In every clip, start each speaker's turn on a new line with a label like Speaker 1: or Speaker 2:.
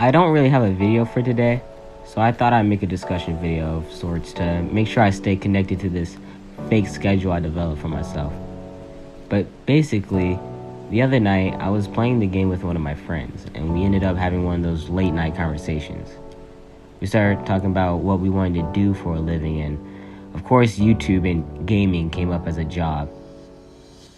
Speaker 1: I don't really have a video for today, so I thought I'd make a discussion video of sorts to make sure I stay connected to this fake schedule I developed for myself. But basically, the other night I was playing the game with one of my friends, and we ended up having one of those late night conversations. We started talking about what we wanted to do for a living, and of course YouTube and gaming came up as a job.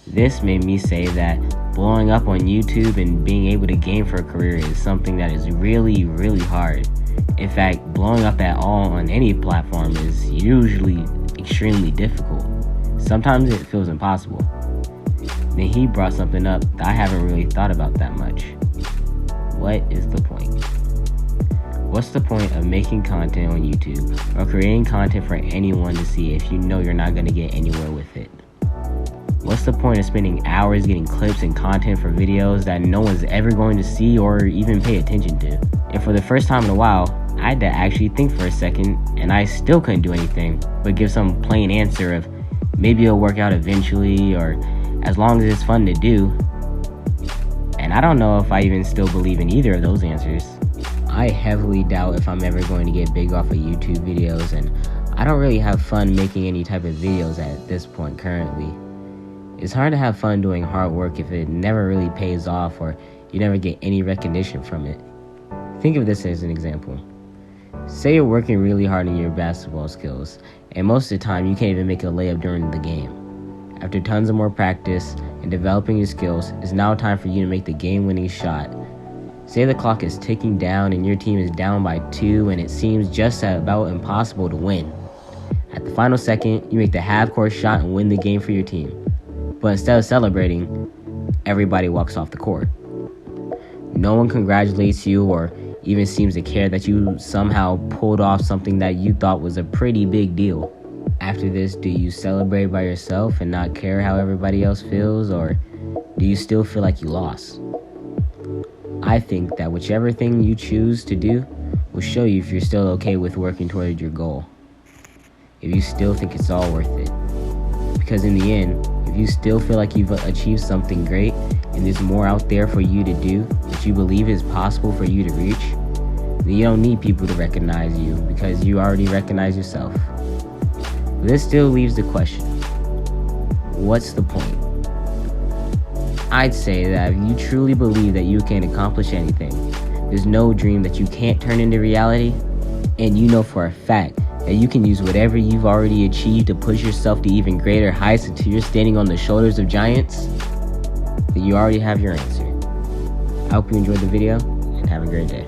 Speaker 1: This made me say that blowing up on YouTube and being able to game for a career is something that is really, really hard. In fact, blowing up at all on any platform is usually extremely difficult. Sometimes it feels impossible. Then he brought something up that I haven't really thought about that much. What is the point? What's the point of making content on YouTube or creating content for anyone to see if you know you're not going to get anywhere with it? What's the point of spending hours getting clips and content for videos that no one's ever going to see or even pay attention to? And for the first time in a while, I had to actually think for a second, and I still couldn't do anything but give some plain answer of maybe it'll work out eventually, or as long as it's fun to do. And I don't know if I even still believe in either of those answers. I heavily doubt if I'm ever going to get big off of YouTube videos, and I don't really have fun making any type of videos at this point currently. It's hard to have fun doing hard work if it never really pays off or you never get any recognition from it. Think of this as an example. Say you're working really hard on your basketball skills, and most of the time you can't even make a layup during the game. After tons of more practice and developing your skills, it's now time for you to make the game-winning shot. Say the clock is ticking down and your team is down by 2 and it seems just about impossible to win. At the final second, you make the half-court shot and win the game for your team. But instead of celebrating, everybody walks off the court. No one congratulates you or even seems to care that you somehow pulled off something that you thought was a pretty big deal. After this, do you celebrate by yourself and not care how everybody else feels, or do you still feel like you lost? I think that whichever thing you choose to do will show you if you're still okay with working toward your goal. If you still think it's all worth it. Because in the end, if you still feel like you've achieved something great and there's more out there for you to do that you believe is possible for you to reach, then you don't need people to recognize you because you already recognize yourself. But this still leaves the question, what's the point? I'd say that if you truly believe that you can accomplish anything, there's no dream that you can't turn into reality, and you know for a fact that you can use whatever you've already achieved to push yourself to even greater heights until you're standing on the shoulders of giants, then you already have your answer. I hope you enjoyed the video, and have a great day.